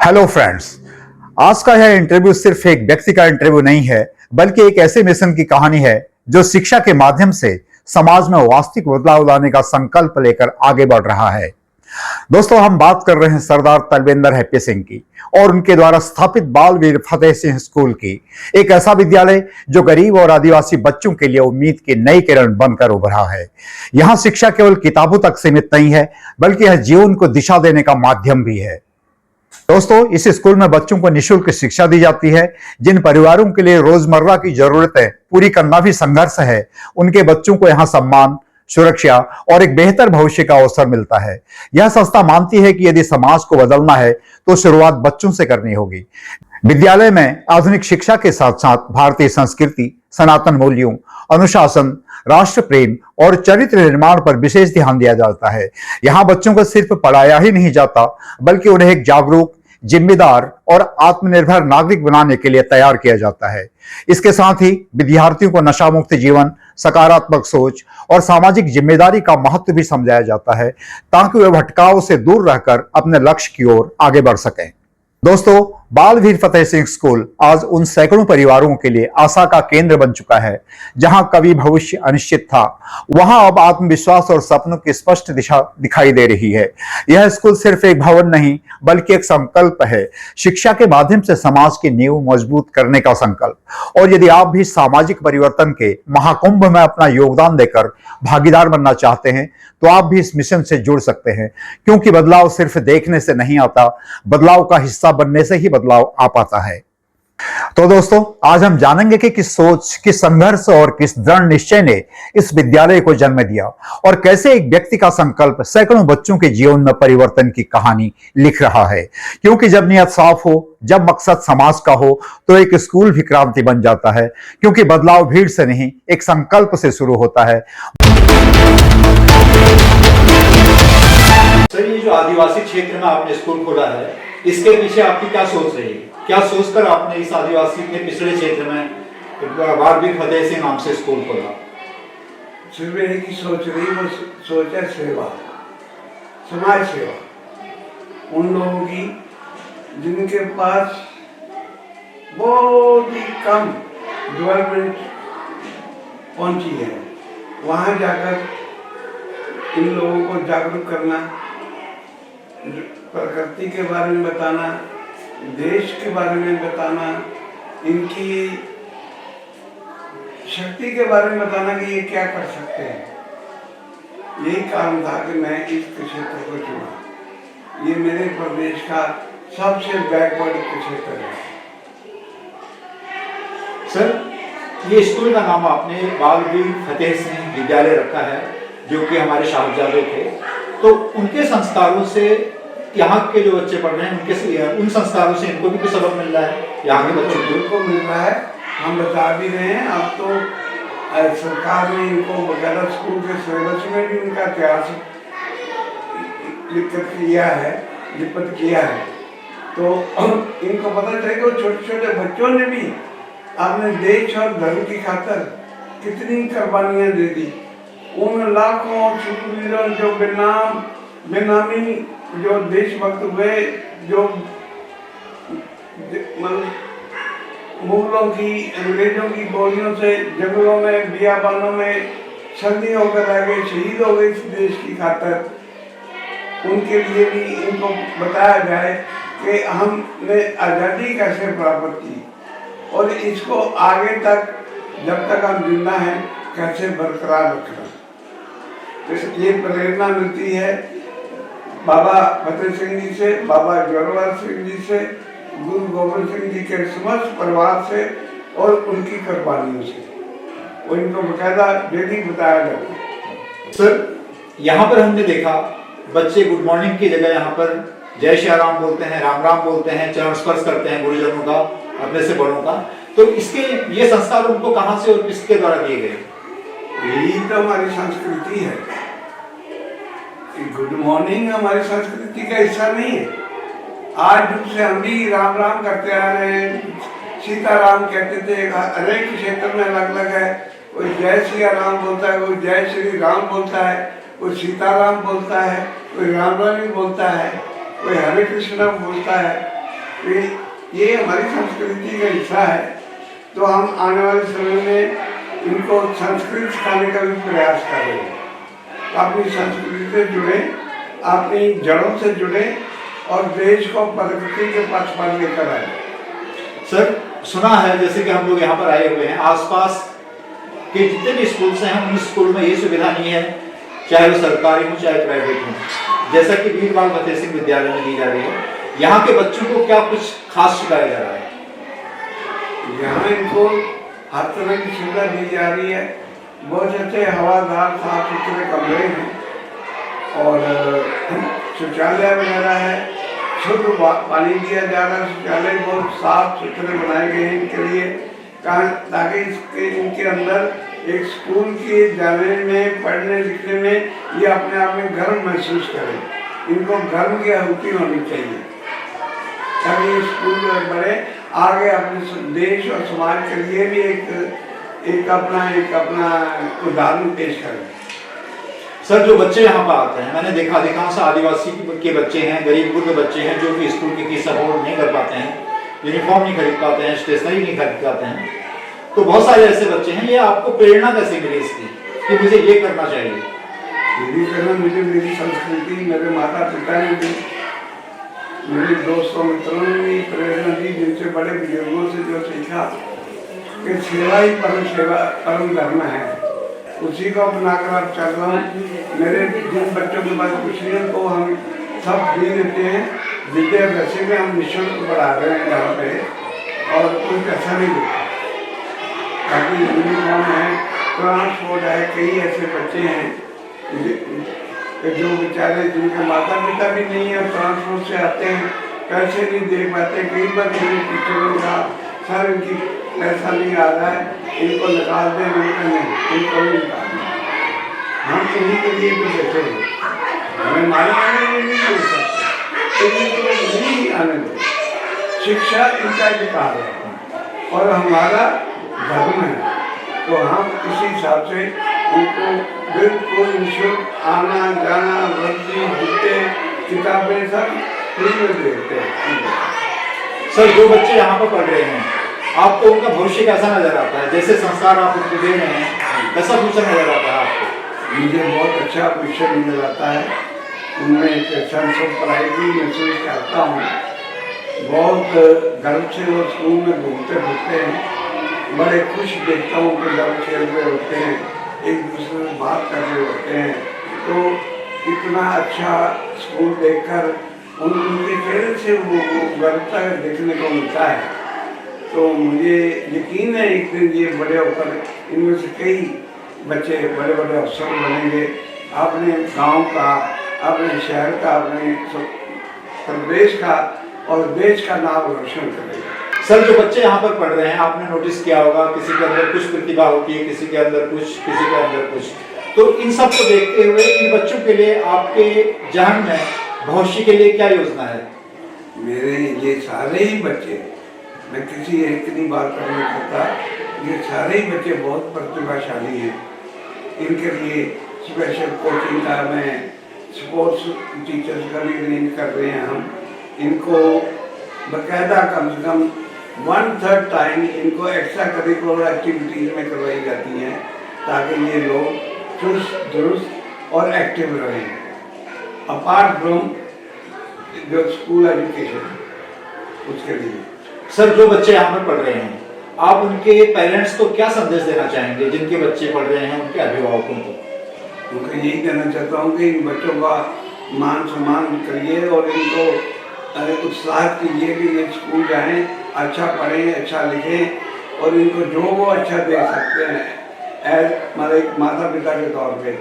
Hello friends. आज का यह इंटरव्यू सिर्फ एक व्यक्ति का इंटरव्यू नहीं है, बल्कि एक ऐसे मिशन की कहानी है जो शिक्षा के माध्यम से समाज में वास्तविक बदलाव लाने का संकल्प लेकर आगे बढ़ रहा है। दोस्तों, हम बात कर रहे हैं सरदार तलविंदर हैप्पी सिंह की और उनके द्वारा स्थापित बाल वीर फतेह सिंह स्कूल की। एक ऐसा विद्यालय जो गरीब और आदिवासी बच्चों के लिए उम्मीद की नई किरण बनकर उभरा है। यहां शिक्षा केवल किताबों तक सीमित नहीं है, बल्कि यह जीवन को दिशा देने का माध्यम भी है। दोस्तों, इस स्कूल में बच्चों को निःशुल्क शिक्षा दी जाती है। जिन परिवारों के लिए रोजमर्रा की जरूरतें पूरी करना भी संघर्ष है, उनके बच्चों को यहाँ सम्मान, सुरक्षा और एक बेहतर भविष्य का अवसर मिलता है। यह संस्था मानती है कि यदि समाज को बदलना है तो शुरुआत बच्चों से करनी होगी। विद्यालय में आधुनिक शिक्षा के साथ साथ भारतीय संस्कृति, सनातन मूल्यों, अनुशासन, राष्ट्र प्रेम और चरित्र निर्माण पर विशेष ध्यान दिया जाता है। यहाँ बच्चों को सिर्फ पढ़ाया ही नहीं जाता, बल्कि उन्हें एक जागरूक, जिम्मेदार और आत्मनिर्भर नागरिक बनाने के लिए तैयार किया जाता है। इसके साथ ही विद्यार्थियों को नशा मुक्त जीवन, सकारात्मक सोच और सामाजिक जिम्मेदारी का महत्व भी समझाया जाता है, ताकि वे भटकाव से दूर रहकर अपने लक्ष्य की ओर आगे बढ़ सकें। दोस्तों, बाल वीर फतेह सिंह स्कूल आज उन सैकड़ों परिवारों के लिए आशा का केंद्र बन चुका है। जहां कभी भविष्य अनिश्चित था, वहां अब आत्मविश्वास और सपनों की स्पष्ट दिशा दिखाई दे रही है। यह स्कूल सिर्फ एक भवन नहीं, बल्कि एक संकल्प है, शिक्षा के माध्यम से समाज की नींव मजबूत करने का संकल्प। और यदि आप भी सामाजिक परिवर्तन के महाकुंभ में अपना योगदान देकर भागीदार बनना चाहते हैं, तो आप भी इस मिशन से जुड़ सकते हैं, क्योंकि बदलाव सिर्फ देखने से नहीं आता, बदलाव का हिस्सा बनने से ही बदलाव आ पाता है। तो दोस्तों, आज हम जानेंगे कि किस सोच, किस संघर्ष और किस दृढ़ निश्चय ने इस विद्यालय को जन्म दिया और कैसे एक व्यक्ति का संकल्प सैकड़ों बच्चों के जीवन में परिवर्तन की कहानी लिख रहा है। क्योंकि जब नियत साफ हो, जब मकसद समाज का हो, तो एक स्कूल भी क्रांति बन जाता है। क्योंकि बदलाव भीड़ से नहीं, एक संकल्प से शुरू होता है। सर, ये जो आदिवासी क्षेत्र में आपने स्कूल खोला है, इसके पीछे आपकी क्या सोच रही है? क्या सोचकर आपने इस आदिवासी के पिछड़े क्षेत्र में बाल वीर फतेह सिंह नाम से स्कूल खोला? सिर्फ एक ही सोच रही, वो सोच है सेवा, समाज सेवा। उन लोगों की जिनके पास बहुत ही कम डेवलपमेंट पहुंची है, वहां जाकर इन लोगों को जागरूक करना, प्रकृति के बारे में बताना, देश के बारे में बताना, इनकी शक्ति के बारे में बताना कि ये क्या कर सकते हैं। यही कारण था कि मैं इस क्षेत्र को चुना। ये मेरे प्रदेश का सबसे बैकवर्ड क्षेत्र है। सर, ये स्कूल का नाम आपने बाल वीर फतेह सिंह विद्यालय रखा है, जो कि हमारे साहिबजादे थे। तो उनके संस्कारों से यहाँ के जो बच्चे पढ़ रहे हैं, उनके उन संस्कारों से इनको भी कुछ सबक मिल रहा है? यहाँ के बच्चों को मिल रहा है, हम बता भी रहे हैं। अब तो सरकार ने इनको वगैरह स्कूल के सिलेबस में भी उनका इतिहास लिखित किया है, लिपित किया है। तो इनको पता चलेगा, छोटे छोटे बच्चों ने भी अपने देश और धर्म की खातिर कितनी कुर्बानियां दे दी। उन लाखों शूरवीरों जो बेनामी जो देशभक्त हुए, जो मुगलों की, अंग्रेजों की गोलियों से जंगलों में, बियाबानों में सर्दी होकर आ गए, शहीद हो गए इस देश की खातिर। उनके लिए भी इनको बताया जाए कि हमने आज़ादी कैसे प्राप्त की और इसको आगे तक, जब तक हम जिंदा हैं, कैसे बरकरार रखना। तो ये प्रेरणा मिलती है बाबा फतेह सिंह जी से, बाबा जोरावर सिंह जी से, गुरु गोविंद सिंह जी के समस्त परिवार से और उनकी कुर्बानियों से। और इनको बकायदा डेली बताया जाता है। सर, यहाँ पर हमने देखा बच्चे गुड मॉर्निंग की जगह यहाँ पर जय श्री राम बोलते हैं, राम राम बोलते हैं, चरण स्पर्श करते हैं गुरुजनों का, अपने से बड़ों का। तो इसके ये संस्कार उनको कहाँ से और किसके द्वारा दिए गए? यही तो हमारी संस्कृति है। गुड मॉर्निंग हमारी संस्कृति का हिस्सा नहीं है। आज जुग से हम भी राम राम करते आ रहे हैं। सीताराम कहते थे, हर एक क्षेत्र में अलग अलग है। कोई जय श्री राम बोलता है, कोई जय श्री राम बोलता है, कोई सीताराम बोलता है, कोई राम राम बोलता है, कोई हरे कृष्ण बोलता है। कि ये हमारी संस्कृति का हिस्सा है, तो हम आने वाले समय में इनको संस्कृत सिखाने का भी प्रयास कर रहे हैं। अपनी संस्कृति से जुड़े, अपनी जड़ों से जुड़े और देश को प्रगति के पथ पर लेकर आए। सर, सुना है जैसे कि हम लोग यहाँ पर आए हुए हैं, आसपास के जितने भी स्कूल्स हैं उन स्कूल में ये सुविधा नहीं है, चाहे वो सरकारी हो चाहे प्राइवेट हो, जैसा कि वीरबाल फतेह सिंह विद्यालय में दी जा रही है। यहाँ के बच्चों को क्या कुछ खास सिखाया जा रहा है? यहाँ इनको हर तरह की सुविधा दी जा रही है। बहुत अच्छे हवादार साफ सुथरे कमरे हैं और शौचालय वगैरह है, शुद्ध पानी दिया जा रहा है। शौचालय बहुत साफ सुथरे बनाए गए हैं इनके लिए, ताकि इनके अंदर एक स्कूल के जाने में, पढ़ने लिखने में ये अपने आप में गर्व महसूस करें। इनको गर्व की अनुभूति होनी चाहिए ताकि स्कूल में बढ़े, आगे अपने देश और समाज के लिए भी एक अपना उदाहरण पेश करें। सर, जो बच्चे यहाँ पर आते हैं, मैंने देखा अधिकांश आदिवासी के बच्चे हैं, गरीब वर्ग के बच्चे हैं, जो कि स्कूल की फीस अफोर्ड नहीं कर पाते हैं, यूनिफॉर्म नहीं खरीद पाते हैं, स्टेशनरी नहीं खरीद पाते हैं। तो बहुत सारे ऐसे बच्चे हैं। ये आपको प्रेरणा कैसे मिली इसकी कि मुझे ये करना चाहिए? यही करना मुझे मेरी संस्कृति, मेरे माता पिता ने दी, मेरे दोस्तों मित्रों ने भी प्रेरणा दी, जिनसे बड़े बुजुर्गों से जो सीखा कि सेवा ही परम धर्म है, उसी को अपनाकर अब चल रहा हूँ। मेरे जिन बच्चों के पास कुछ नहीं, उनको हम सब दे देते हैं। विद्या वैसे में हम निःशुल्क पढ़ा रहे हैं यहाँ पे, और कोई पैसा नहीं देता। बाकी यूनिफॉर्म है, ट्रांसपोर्ट है। कई ऐसे बच्चे हैं जो बेचारे जिनके माता पिता भी नहीं है, ट्रांसपोर्ट से आते हैं, पैसे नहीं दे पाते। कई बार मेरे टीचरों का सर इनकी पैसा नहीं आ रहा है, इनको निकाल दें, इनको नहीं निकालना। हम इन्हीं के लिए तो बैठे हैं, हमें मालूम नहीं मिल सकते, इनको नहीं आने दो। शिक्षा इनका अधिकार है और हमारा धर्म है, तो हम इसी हिसाब से उनको बिल्कुल निःशुल्क आना जाना, वर्दी, जूते, किताबें सब फ्री में देते हैं। सर, जो बच्चे यहाँ पर पढ़ रहे हैं, आपको उनका भविष्य कैसा नजर आता है? जैसे संस्कार आप उनको दे रहे हैं, कैसा फ्यूचर नजर आता है आपको? मुझे बहुत अच्छा फ्यूचर नजर आता है। उनमें एक सेंस ऑफ प्राइड भी महसूस करता हूँ। बहुत गर्व से वो स्कूल में घूमते फिरते हैं, बड़े खुश देखता हूँ कि जब खेल रहे होते हैं, एक दूसरे से बात कर रहे होते हैं, तो इतना अच्छा स्कूल देखकर उनके चेहरे से वो गर्वता देखने को मिलता है। तो मुझे यकीन है एक दिन ये बड़े होकर इनमें से कई बच्चे बड़े बड़े अफसर बनेंगे, अपने गांव का, अपने शहर का, अपने प्रदेश का और देश का नाम रोशन करेंगे। सर, जो बच्चे यहाँ पर पढ़ रहे हैं, आपने नोटिस किया होगा किसी के अंदर कुछ प्रतिभा होती है, किसी के अंदर कुछ, किसी के अंदर कुछ। तो इन सब को देखते हुए इन बच्चों के लिए आपके जहन में भविष्य के लिए क्या योजना है? मेरे ये सारे ही बच्चे, मैं किसी एक की बात करना चाहता, ये सारे ही बच्चे बहुत प्रतिभाशाली हैं। इनके लिए स्पेशल कोचिंग का, मैं स्पोर्ट्स टीचर्स का भी अरेंज कर रहे हैं हम। इनको बाकायदा कम से कम 1/3 टाइम इनको एक्स्ट्रा करिकुलर एक्टिविटीज़ में करवाई जाती हैं, ताकि ये लोग चुस्त दुरुस्त और एक्टिव रहें, अपार्ट फ्रॉम जो स्कूल एजुकेशन उसके लिए। सर, जो बच्चे यहाँ पर पढ़ रहे हैं, आप उनके पेरेंट्स को क्या संदेश देना चाहेंगे? जिनके बच्चे पढ़ रहे हैं, उनके अभिभावकों को? उनको यही कहना चाहता हूँ कि इन बच्चों का मान सम्मान करिए और इनको उत्साहित कीजिए कि ये स्कूल जाएं, अच्छा पढ़ें, अच्छा लिखें, और इनको जो वो अच्छा दे सकते हैं एज हमारे एक माता पिता के तौर पे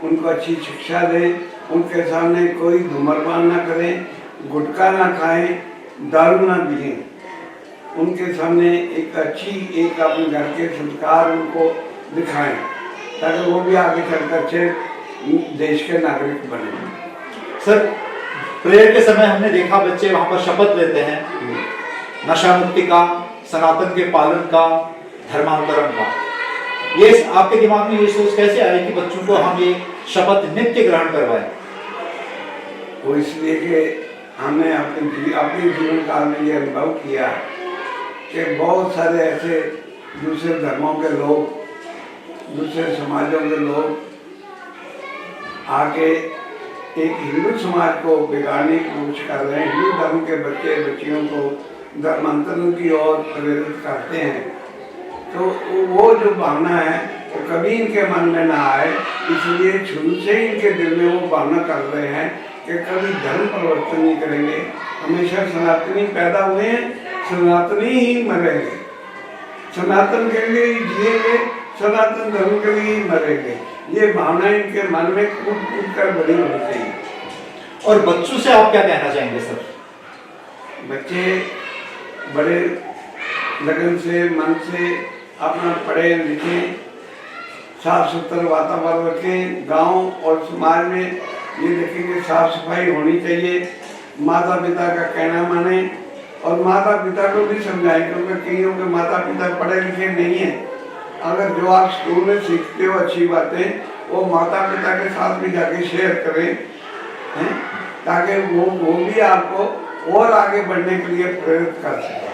उनको अच्छी शिक्षा दें। उनके सामने कोई धूम्रपान ना करें, गुटखा ना खाएं, दारू ना पिएं। उनके सामने एक अपने घर के संस्कार उनको दिखाएं, ताकि वो भी आगे चलकर अच्छे देश के नागरिक बने। सर, प्रेयर के समय हमने देखा बच्चे वहाँ पर शपथ लेते हैं, नशा मुक्ति का, सनातन के पालन का, धर्मांतरण का। ये आपके दिमाग में ये सोच कैसे आई कि बच्चों को हम ये शपथ नित्य ग्रहण करवाएं? वो इसलिए कि हमने अपने जीवन काल में ये अनुभव किया कि बहुत सारे ऐसे दूसरे धर्मों के लोग, दूसरे समाजों के लोग आके एक हिंदू समाज को बिगाड़ने की कोशिश कर रहे हैं। हिंदू धर्म के बच्चे बच्चियों को धर्मांतरण की ओर प्रेरित करते हैं। तो वो जो भावना है वो कभी इनके मन में ना आए, इसलिए शुरू से ही इनके दिल में वो भावना कर रहे हैं कि कभी धर्म परिवर्तन नहीं करेंगे। हमेशा सनातनी पैदा हुए हैं, सनातनी ही मरेंगे, सनातन के लिए ही जिएंगे, सनातन धर्म के लिए ही मरेंगे। ये भावना इनके मन में कूद कूद कर बड़ी होनी चाहिए। और बच्चों से आप क्या कहना चाहेंगे सर? बच्चे बड़े लगन से, मन से अपना पढ़े लिखे, साफ सुथरा वातावरण रखें। गांव और समाज में ये देखेंगे साफ सफाई होनी चाहिए, माता पिता का कहना माने और माता पिता को भी समझाएं, क्योंकि कईयों के माता पिता पढ़े लिखे नहीं हैं। अगर जो आप स्कूल में सीखते हो अच्छी बातें, वो माता पिता के साथ भी जाके शेयर करें, हैं, ताकि वो भी आपको और आगे बढ़ने के लिए प्रेरित कर सकें।